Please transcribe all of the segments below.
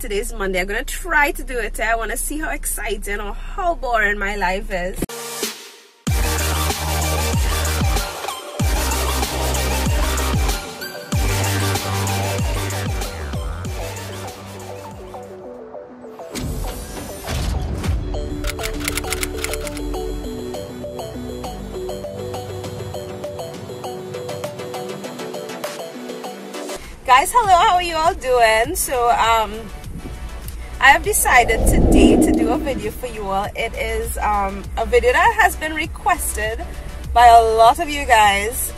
Today is Monday. I'm gonna try to do it today. I want to see how exciting or how boring my life is. Guys, hello, how are you all doing? So I have decided today to do a video for you all. It is a video that has been requested by a lot of you guys.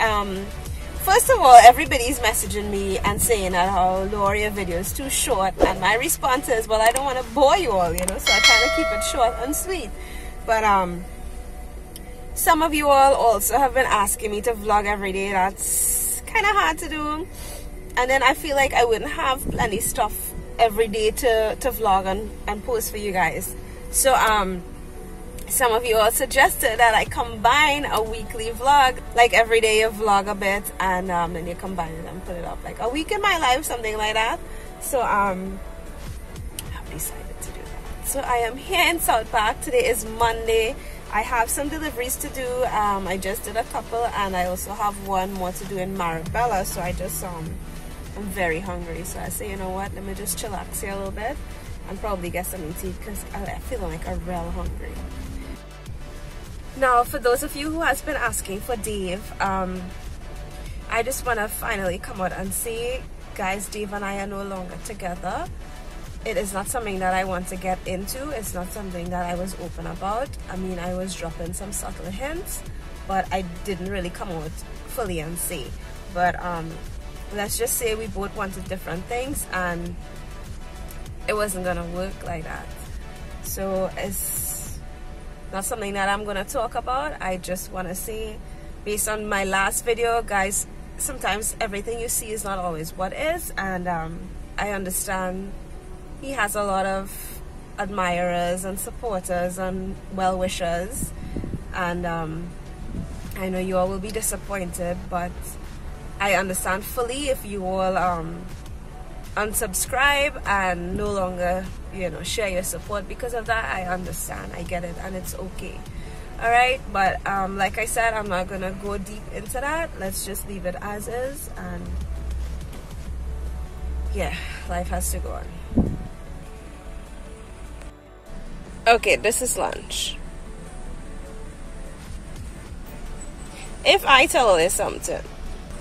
First of all, everybody's messaging me and saying that how Lori, your video is too short, and my response is, well, I don't want to bore you all, you know, so I try to keep it short and sweet. But some of you all also have been asking me to vlog every day. That's kind of hard to do. And then I feel like I wouldn't have plenty stuff every day to vlog and post for you guys. So some of you all suggested that I combine a weekly vlog, like every day you vlog a bit and then you combine it and put it up, like a week in my life, something like that. So I've decided to do that. So I am here in South Park. Today is Monday. I have some deliveries to do. I just did a couple, and I also have one more to do in Marabella. So I just I'm very hungry, so I say, you know what, let me just chillax here a little bit and probably get something to eat because I'm feeling like I'm real hungry. Now, for those of you who has been asking for Dave, I just want to finally come out and say, guys, Dave and I are no longer together. It is not something that I want to get into. It's not something that I was open about. I mean, I was dropping some subtle hints, but I didn't really come out fully and say. But let's just say we both wanted different things and it wasn't gonna work like that. So it's not something that I'm gonna talk about. I just want to say, based on my last video, guys, sometimes everything you see is not always what is, and I understand he has a lot of admirers and supporters and well-wishers, and I know you all will be disappointed, but I understand fully if you all unsubscribe and no longer, you know, share your support because of that. I understand, I get it, and it's okay. Alright, but like I said, I'm not gonna go deep into that. Let's just leave it as is, and yeah, life has to go on. Okay, this is lunch. If I tell you something,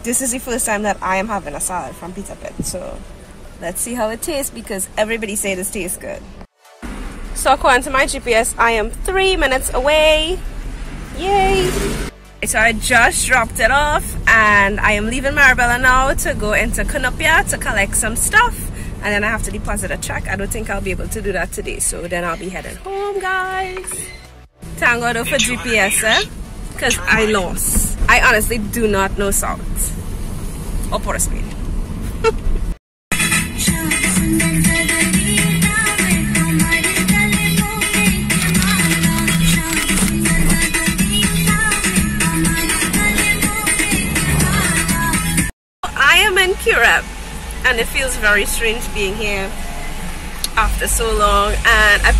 this is the first time that I am having a salad from Pizza Pit, so let's see how it tastes because everybody say this tastes good. So according to my GPS, I am 3 minutes away. Yay! So I just dropped it off and I am leaving Marabella now to go into Canopia to collect some stuff, and then I have to deposit a check. I don't think I'll be able to do that today, so then I'll be heading home, guys. Thank God for GPS, because I lost. I honestly do not know South or Port of Spain. I am in Curab and it feels very strange being here after so long, and I'm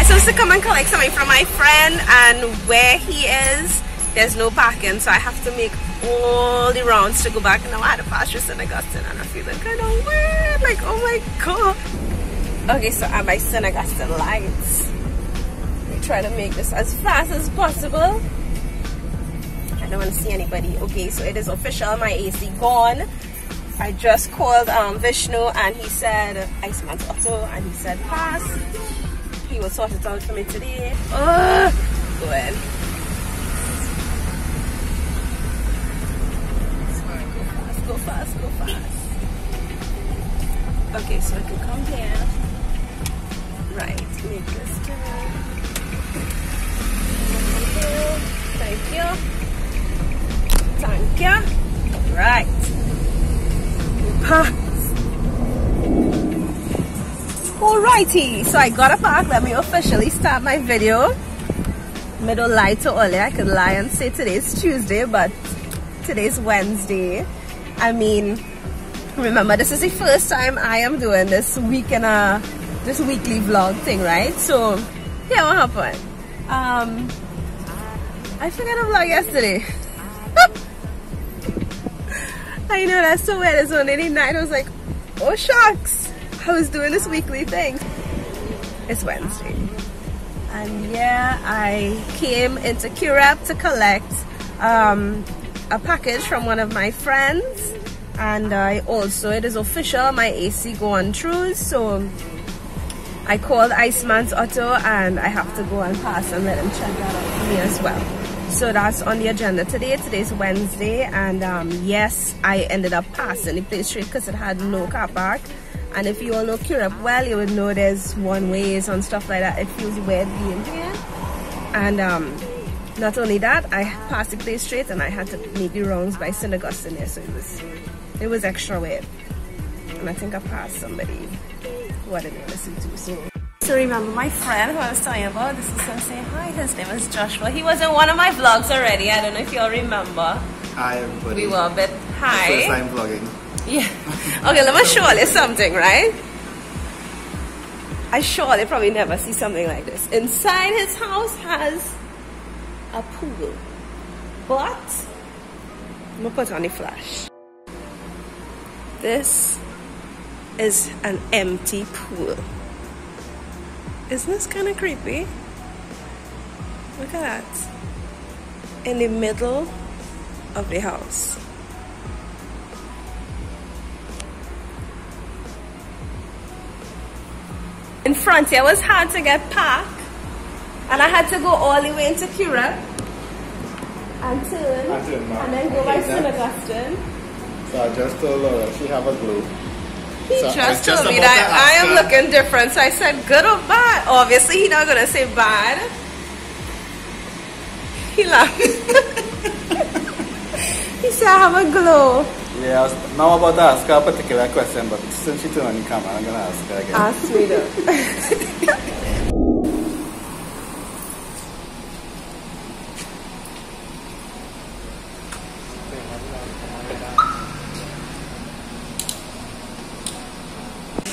supposed to come and collect something from my friend, and where he is, there's no parking, so I have to make all the rounds to go back. Now I had to pass through St. Augustine and I'm feeling kind of weird, like, oh my god. Okay, so I'm by St. Augustine lights. We try to make this as fast as possible. I don't want to see anybody. Okay, so it is official, my AC gone. I just called Vishnu and he said, Iceman's Auto, and he said pass. He will sort it out for me today. Go ahead. Go fast, go fast. Okay, so I can come here. Right, make this turn. Thank you. Thank you. Right. Pass. Alrighty, so I got a park. Let me officially start my video. I don't lie to all. I could lie and say today's Tuesday, but today's Wednesday. I mean, Remember, this is the first time I am doing this weekly vlog thing, right? So here what happened. I forgot to vlog yesterday. I know, that's so weird. It's only the night. I was like, oh shucks, I was doing this weekly thing. It's Wednesday. And yeah, I came into Curep to collect a package from one of my friends. And I also, it is official, my AC going through. So I called Iceman's Auto and I have to go and pass and let him check that out for me as well. So that's on the agenda today. Today's Wednesday, and yes, I ended up passing the place straight because it had no car park. And if you all know Curep well, you would know there's one ways and stuff like that. It feels weird being here. And not only that, I passed the place straight and I had to make the rounds by St. Augustine there, so it was extra weird. And I think I passed somebody who I didn't listen to. So remember my friend who I was telling you about, this is gonna say hi, his name is Joshua. He was in one of my vlogs already. I don't know if you all remember. Hi everybody. We were a bit high. First time vlogging. Yeah. Okay, let me show you something, right? I surely probably never see something like this. Inside his house has a pool. But I'm gonna put on the flash. This is an empty pool. Isn't this kind of creepy? Look at that. In the middle of the house. In front here was hard to get parked. And I had to go all the way into Curep and turn and then go by St. Augustine. So I just told her she have a glue. He just told me that I am looking different, so I said good or bad. Obviously he's not gonna say bad. He laughed. He said I have a glow. Yeah, I was now about to ask her a particular question, but since she turned on the camera, I'm gonna ask her again. Ask me though.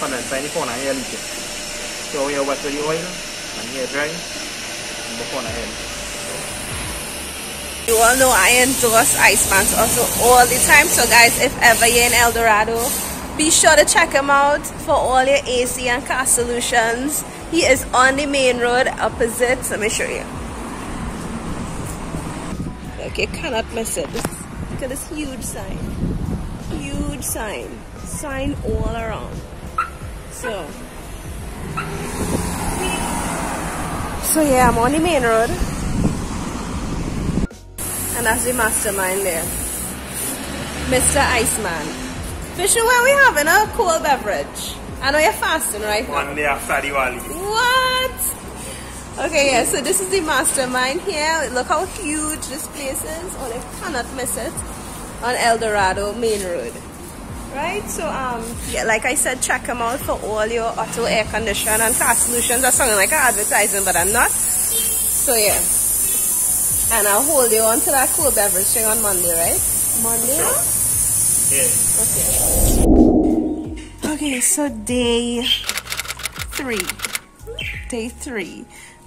Inside the corner here leaking. So we are wet with the oil and here dry in the corner here. You all know I endorse Iceman's also all the time. So guys, if ever you're in El Dorado, be sure to check him out for all your AC and car solutions. He is on the main road opposite. Let me show you. Okay, you cannot miss it. Look at this huge sign. Huge sign. Sign all around. So yeah, I'm on the main road. And that's the mastermind there. Mr. Iceman. Fishing where we having a cold beverage. I know you're fasting right now. One day after Diwali. What? Okay, yeah, so this is the mastermind here. Look how huge this place is. Oh, you cannot miss it. On El Dorado main road. Right, so yeah, like I said, check them out for all your auto air condition and car solutions. That's sounding like an advertising, but I'm not. So yeah, and I'll hold you on to that cool beverage thing on Monday, right? Monday? Yeah. Okay, so day three.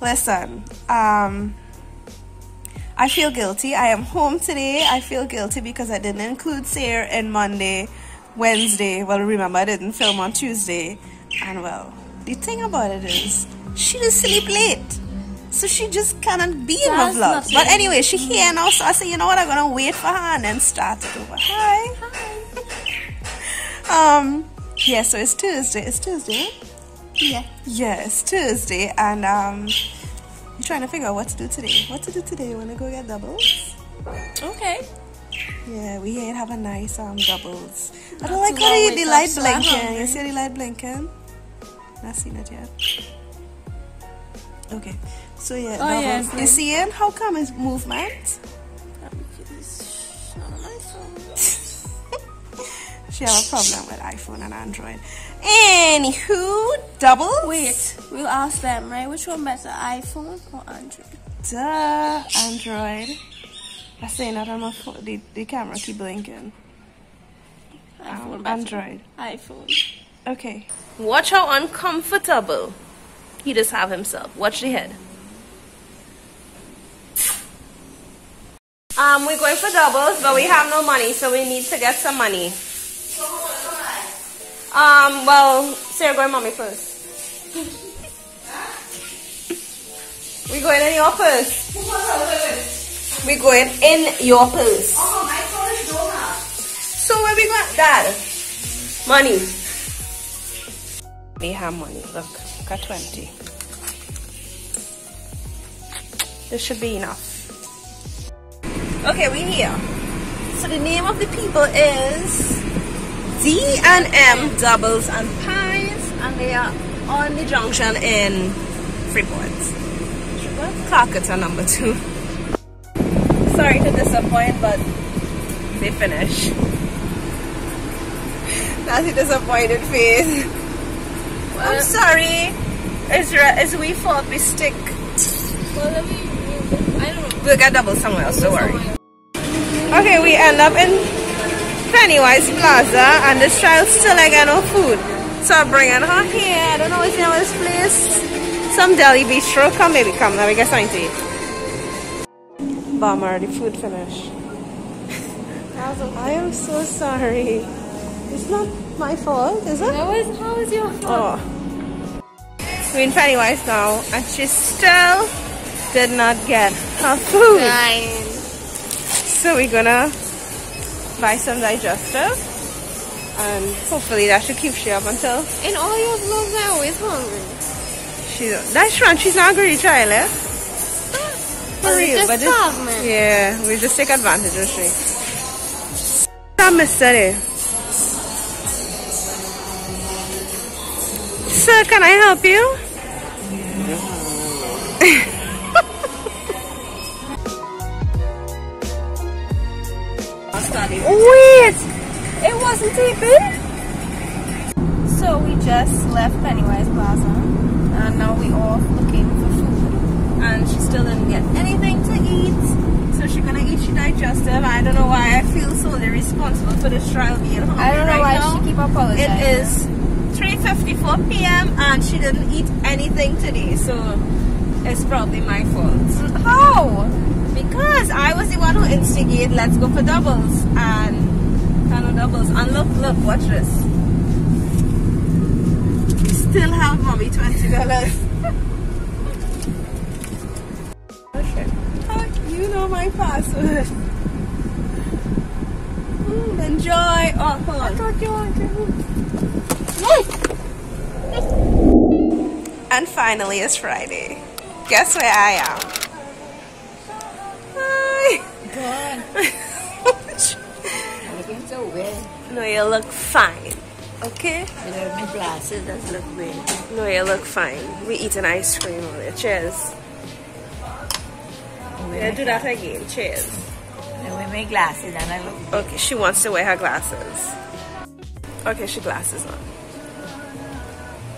Listen, I feel guilty. I am home today. I feel guilty because I didn't include Sarah in Monday. Wednesday, well remember I didn't film on Tuesday, and well the thing about it is she just sleep late, so she just cannot be in my vlog. But anyway, she here now, so I said, you know what, I'm gonna wait for her and then start it over. Hi. Yeah, so it's Tuesday. It's Tuesday. Yeah, it's Tuesday, and I'm trying to figure out what to do today. You wanna go get doubles? Okay. Yeah, we here have a nice doubles. I don't like how the light blinking. You see the light blinking? Not seen it yet. Okay, so yeah, doubles. You see it? How come it's movement? She have a problem with iPhone and Android. Anywho, doubles. Wait, we'll ask them, right? Which one better, iPhone or Android? Duh, Android. I'm saying that on my phone, the camera keep blinking. iPhone better. Android. iPhone. Okay. Watch how uncomfortable he just have himself. Watch the head. We're going for doubles, but we have no money, so we need to get some money. Well, Sarah, go and mommy first. We going in your purse. We going in your purse. Oh, my phone is donut. So where we going, Dad? Money. We have money. Look, got 20. This should be enough. Okay, we here. So the name of the people is D&M Doubles and Pies, and they are on the junction in Freeport. Calcutta number 2. Sorry to disappoint, but they finish. That's a disappointed face. Well, I'm sorry. It's we fault we stick. Well, I don't know. We'll get double somewhere else, don't worry. Okay, we end up in Pennywise Plaza, and this child still ain't got no food. So I'm bringing her here. I don't know what's the name of this place. Some deli bistro. Come, baby, come. Let me get something to eat. Bummer, the food finished. I am so sorry. It's not my fault, is it? How is your phone? Oh. We're in Pennywise now, and she still did not get her food. Fine. So we're gonna buy some digestive, and hopefully that should keep she up until. In all your vlogs, I always hungry. That's right. She's not hungry, child. Eh? For real, but yeah, we just take advantage of she. I missed it. Sir, can I help you? Wait! It wasn't even. So we just left Pennywise Plaza, and now we're off looking for food. And she still didn't get anything to eat, so she's gonna eat she digestive. I don't know why I feel solely responsible for this child being hungry. I don't know why now. she keep apologizing. It is 3:54 p.m. and she didn't eat anything today, so it's probably my fault. How? Because I was the one who instigated, let's go for doubles, and no doubles. And look, watch this. Still have mommy $20. Okay. Oh, you know my password. Enjoy. Oh, hold on. I thought you wanted. And finally, it's Friday. Guess where I am? Hi. God. Looking so weird. No, you look fine. Okay? Without my glasses, that's look weird. No, you look fine. We eating ice cream on it. Cheers. Yeah, do that again. Cheers. I wear my glasses and I look. Okay, she wants to wear her glasses. Okay, she glasses on.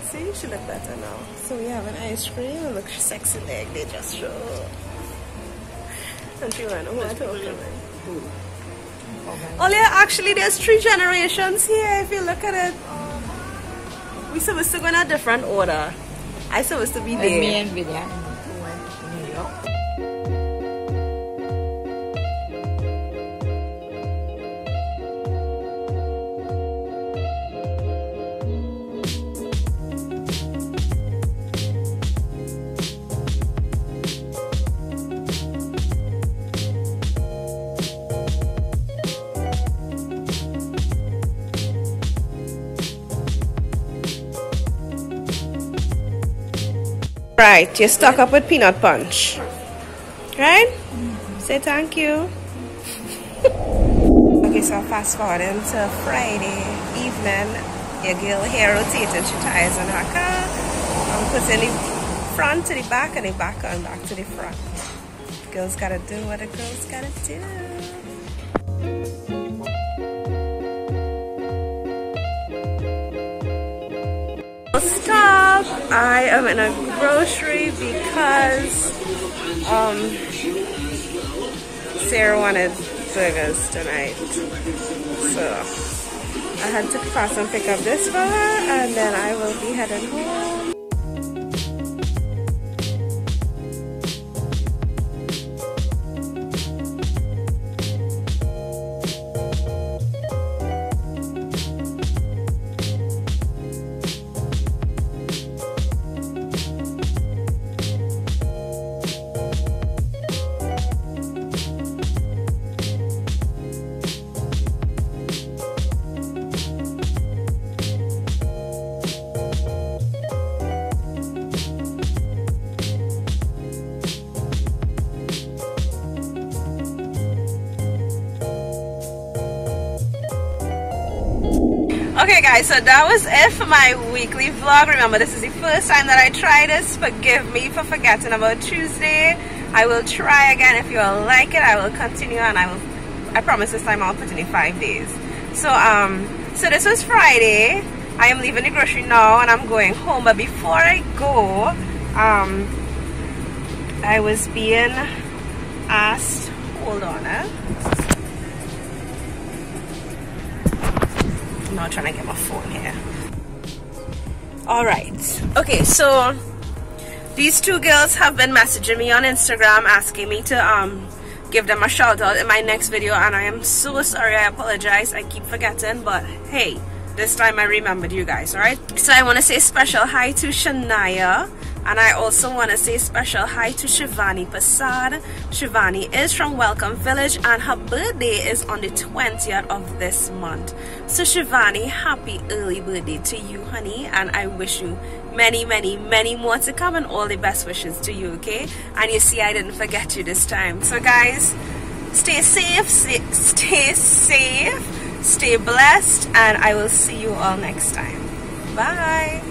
See, she look better now. So we have an ice cream and look sexy leg they just show. And she went, oh, I told you. Oh yeah, actually there's 3 generations here if you look at it. We supposed to go in a different order. I supposed to be there. Me and Vidya went to New York. Right, you're stuck up with peanut punch. Right? Say thank you. Okay, so fast forwarding to Friday evening. Your girl here rotating, she tires on her car. I'm putting the front to the back and the back and back to the front. Girls gotta do what a girl's gotta do. Stop! I am in a grocery because Sarah wanted burgers tonight, so I had to pass and pick up this for her, and then I will be heading home. Okay guys, so that was it for my weekly vlog. Remember, this is the first time that I try this. Forgive me for forgetting about Tuesday. I will try again. If you all like it, I will continue, and I promise this time I'll put in 5 days. So so this was Friday. I am leaving the grocery now and I'm going home, but before I go, I was being asked, hold on, I'm not trying to get my phone here. Alright, okay, so these two girls have been messaging me on Instagram asking me to give them a shout out in my next video, and I am so sorry. I apologize, I keep forgetting, but hey, this time I remembered you guys. Alright, so I want to say special hi to Shania, and I also want to say special hi to Shivani Pasad. Shivani is from Welcome Village and her birthday is on the 20th of this month. So Shivani, happy early birthday to you, honey, and I wish you many, many, many more to come, and all the best wishes to you, okay? And you see, I didn't forget you this time. So guys, stay safe, stay blessed, and I will see you all next time. Bye.